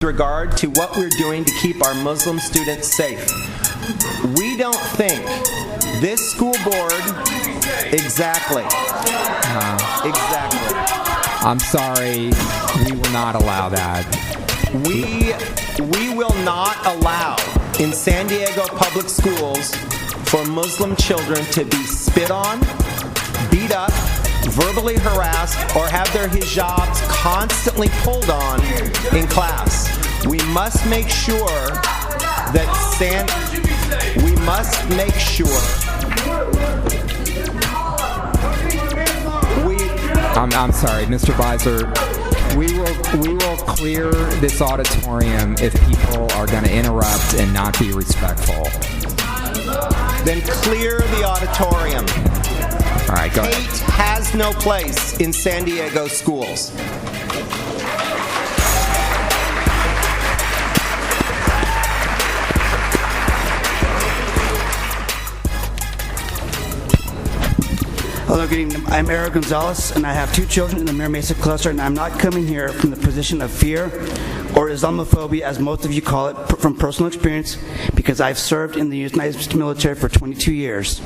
regard to what we're doing to keep our Muslim students safe. We don't think this school board... Exactly. Exactly. I'm sorry, we will not allow that. We will not allow in San Diego public schools for Muslim children to be spit on, beat up, verbally harassed, or have their hijabs constantly pulled on in class. We must make sure that I'm sorry, Mr. Visor. We will clear this auditorium if people are going to interrupt and not be respectful. Then clear the auditorium. All right, go ahead. Hate has no place in San Diego schools. Hello, good evening. I'm Eric Gonzalez, and I have 2 children in the Mira Mesa cluster, and I'm not coming here from the position of fear or Islamophobia, as most of you call it, from personal experience, because I've served in the United States military for 22 years.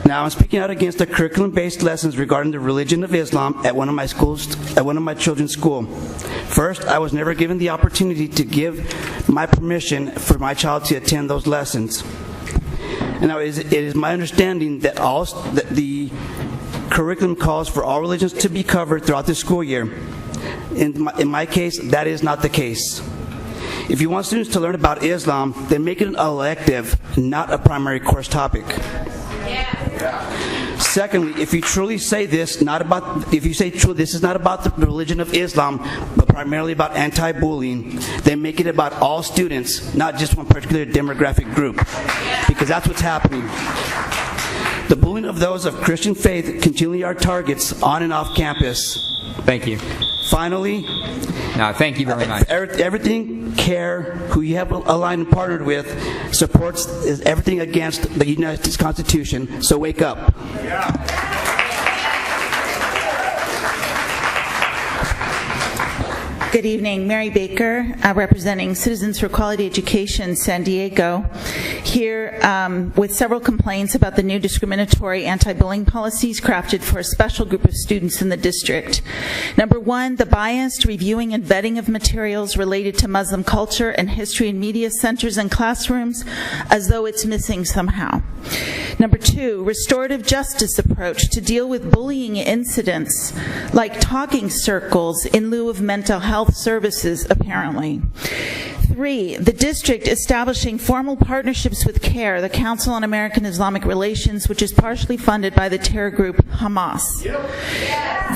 Now, I'm speaking out against the curriculum-based lessons regarding the religion of Islam at one of my children's school. First, I was never given the opportunity to give my permission for my child to attend those lessons. And now, it is my understanding that the curriculum calls for all religions to be covered throughout the school year. In my case, that is not the case. If you want students to learn about Islam, then make it an elective, not a primary course topic. Secondly, if you truly say this, this is not about the religion of Islam, but primarily about anti-bullying, then make it about all students, not just one particular demographic group, because that's what's happening. The bullying of those of Christian faith continually are targets on and off campus. Thank you. Finally, thank you very much. Everything CARE, who you have aligned and partnered with, supports everything against the United States Constitution, so wake up. Good evening. Mary Baker, representing Citizens for Quality Education, San Diego, here with several complaints about the new discriminatory anti-bullying policies crafted for a special group of students in the district. Number 1, the biased reviewing and vetting of materials related to Muslim culture and history in media centers and classrooms as though it's missing somehow. Number 2, restorative justice approach to deal with bullying incidents like talking circles in lieu of mental health services, apparently. 3, the district establishing formal partnerships with CARE, the Council on American Islamic Relations, which is partially funded by the terror group Hamas.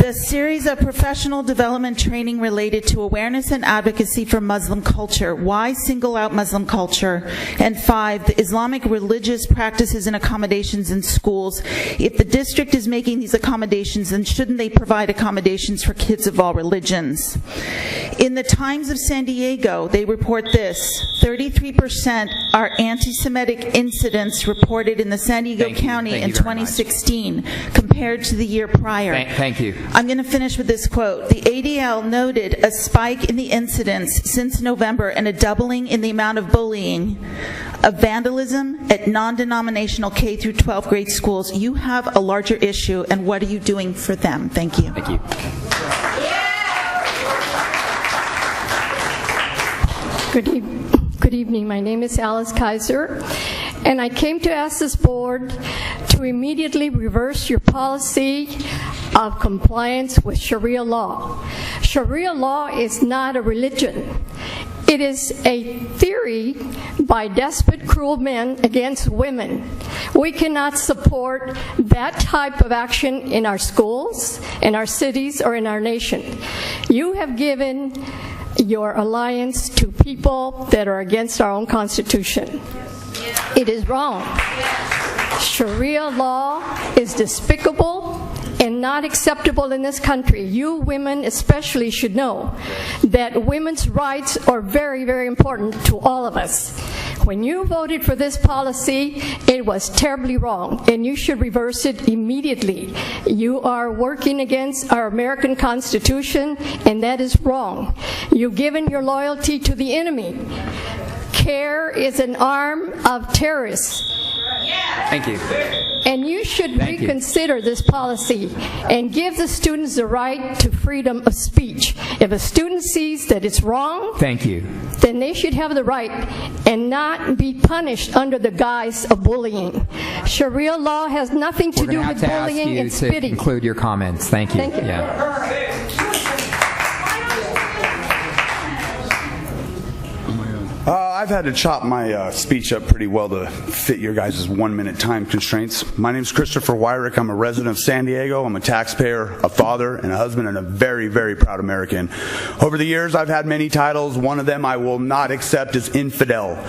The series of professional development training related to awareness and advocacy for Muslim culture. Why single out Muslim culture? And 5, the Islamic religious practices and accommodations in schools. If the district is making these accommodations, then shouldn't they provide accommodations for kids of all religions? In the Times of San Diego, they report this: 33% are anti-Semitic incidents reported in the San Diego County in 2016 compared to the year prior. Thank you. I'm going to finish with this quote. The ADL noted a spike in the incidents since November and a doubling in the amount of bullying, of vandalism at non-denominational K through 12 grade schools. You have a larger issue, and what are you doing for them? Thank you. Thank you. Good evening. My name is Alice Kaiser, and I came to ask this board to immediately reverse your policy of compliance with Sharia law. Sharia law is not a religion. It is a theory by desperate, cruel men against women. We cannot support that type of action in our schools, in our cities, or in our nation. You have given your alliance to people that are against our own Constitution. It is wrong. Sharia law is despicable and not acceptable in this country. You women especially should know that women's rights are very, very important to all of us. When you voted for this policy, it was terribly wrong, and you should reverse it immediately. You are working against our American Constitution, and that is wrong. You've given your loyalty to the enemy. CARE is an arm of terrorists. Thank you. And you should reconsider this policy and give the students the right to freedom of speech. If a student sees that it's wrong, Thank you. then they should have the right and not be punished under the guise of bullying. Sharia law has nothing to We're do going with to have to ask bullying you and to spitting. conclude your comments. Thank you. Thank you. Yeah. I've had to chop my speech up pretty well to fit your guys' 1-minute time constraints. My name's Christopher Wyrick. I'm a resident of San Diego. I'm a taxpayer, a father, and a husband, and a very, very proud American. Over the years, I've had many titles. One of them I will not accept is infidel.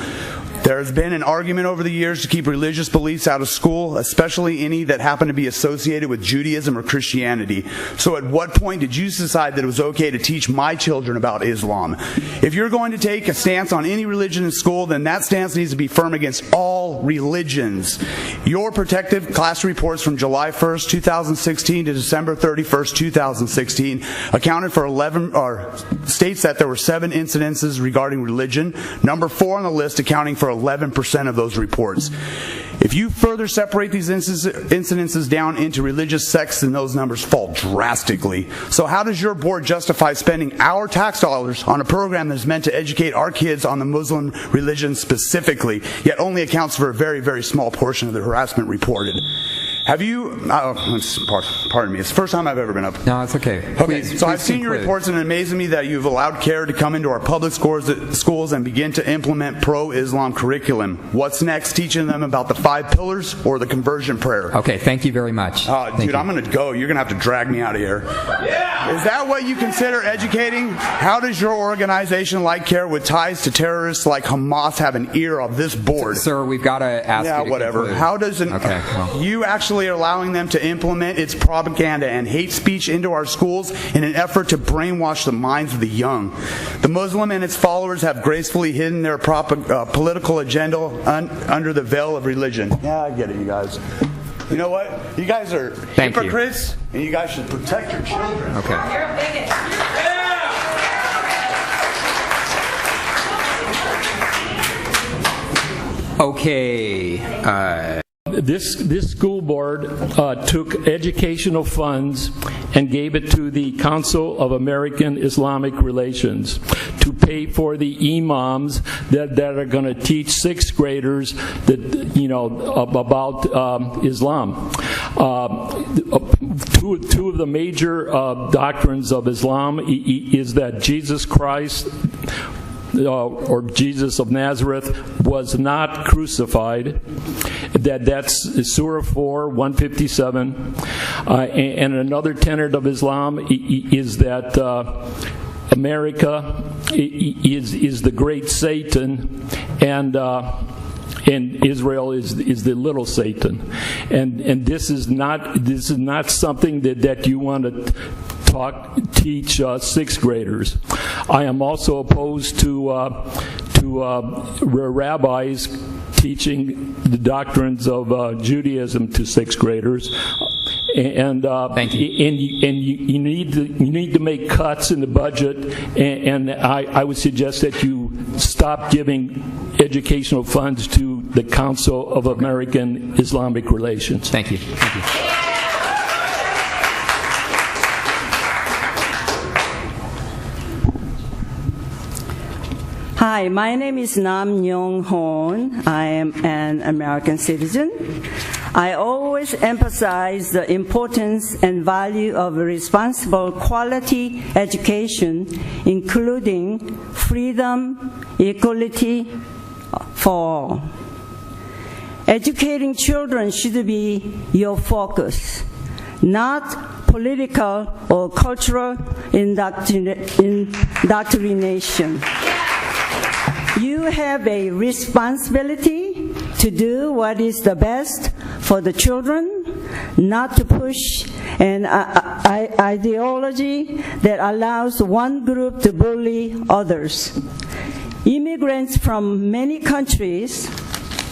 There has been an argument over the years to keep religious beliefs out of school, especially any that happen to be associated with Judaism or Christianity. So at what point did you decide that it was okay to teach my children about Islam? If you're going to take a stance on any religion in school, then that stance needs to be firm against all religions. Your protective class reports from July 1st, 2016 to December 31st, 2016 accounted for 11, or states that there were 7 incidences regarding religion. Number 4 on the list accounting for 11% of those reports. If you further separate these incidences down into religious sects, then those numbers fall drastically. So how does your board justify spending our tax dollars on a program that is meant to educate our kids on the Muslim religion specifically, yet only accounts for a very, very small portion of the harassment reported? Have you, pardon me, it's the first time I've ever been up. No, it's okay. Okay, Please, so I've seen conclude. your reports, and it amazes me that you've allowed CARE to come into our public schools and begin to implement pro-Islam curriculum. What's next? Teaching them about the 5 pillars or the conversion prayer? Okay, thank you very much. Thank Dude, you. I'm going to go. You're going to have to drag me out of here. Yeah. Is that what you consider educating? How does your organization like CARE with ties to terrorists like Hamas have an ear of this board? Sir, we've got to ask you to whatever. conclude. How does you actually allowing them to implement its propaganda and hate speech into our schools in an effort to brainwash the minds of the young? The Muslim and its followers have gracefully hidden their political agenda under the veil of religion. Yeah, I get it, you guys. You know what? You guys are hypocrites, and you guys should protect your children. Okay. You're a bigot. Okay. This school board took educational funds and gave it to the Council of American Islamic Relations to pay for the imams that are going to teach 6th graders that about Islam. Two of the major doctrines of Islam is that Jesus Christ or Jesus of Nazareth was not crucified. That's Surah 4, 157. And another tenet of Islam is that America is the great Satan, and Israel is the little Satan. And this is not something that you want to teach 6th graders. I am also opposed to rabbis teaching the doctrines of Judaism to 6th graders. And Thank you. And you need to make cuts in the budget, and I would suggest that you stop giving educational funds to the Council of American Islamic Relations. Thank you. Thank you. Hi, my name is Nam Yong Hoon. I am an American citizen. I always emphasize the importance and value of responsible quality education, including freedom, equality for all. Educating children should be your focus, not political or cultural indoctrination. You have a responsibility to do what is the best for the children, not to push an ideology that allows one group to bully others. Immigrants from many countries,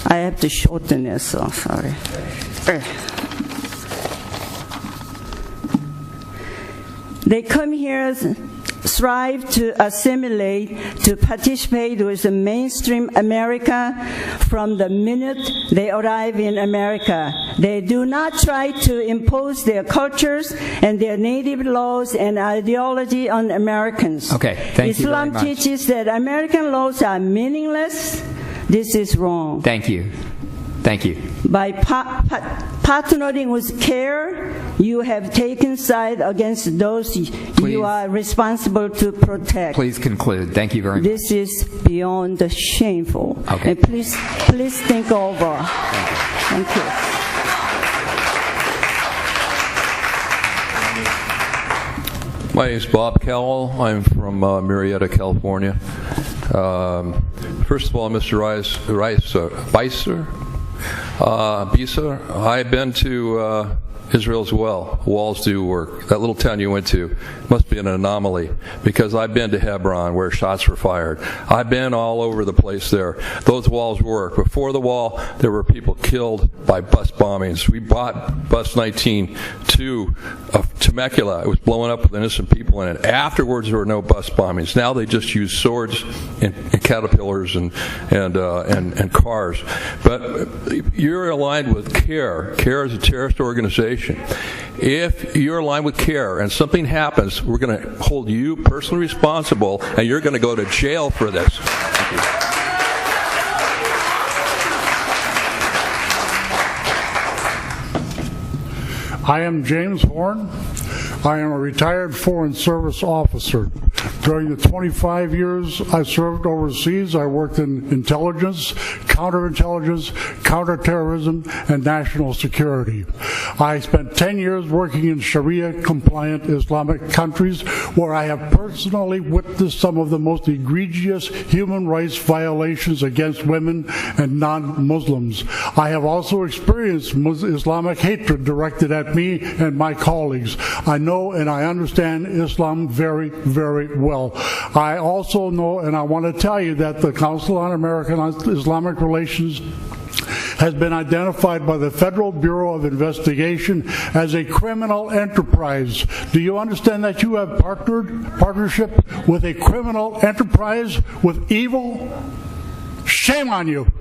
I have to shorten it, so sorry. They come here, strive to assimilate, to participate with the mainstream America from the minute they arrive in America. They do not try to impose their cultures and their native laws and ideology on Americans. Okay, thank you very Islam much. teaches that American laws are meaningless. This is wrong. Thank you. Thank you. By partnering with CARE, you have taken side against those you are responsible to protect. Please conclude. Thank you very much. This is beyond shameful. Okay. And please think over. Thank you. My name is Bob Cowell. I'm from Murrieta, California. First of all, Mr. Bisa, I've been to Israel as well. Walls do work. That little town you went to must be an anomaly, because I've been to Hebron where shots were fired. I've been all over the place there. Those walls work. Before the wall, there were people killed by bus bombings. We bought bus 19 to Temecula. It was blowing up with innocent people in it. Afterwards, there were no bus bombings. Now they just use swords and caterpillars and cars. But you're aligned with CARE. CARE is a terrorist organization. If you're aligned with CARE and something happens, we're going to hold you personally responsible, and you're going to go to jail for this. Thank you. I am James Horn. I am a retired Foreign Service officer. During the 25 years I served overseas, I worked in intelligence, counterintelligence, counterterrorism, and national security. I spent 10 years working in Sharia-compliant Islamic countries, where I have personally witnessed some of the most egregious human rights violations against women and non-Muslims. I have also experienced Islamic hatred directed at me and my colleagues. I know and I understand Islam very, very well. I also know, and I want to tell you, that the Council on American Islamic Relations has been identified by the Federal Bureau of Investigation as a criminal enterprise. Do you understand that you have partnership with a criminal enterprise with evil? Shame on you.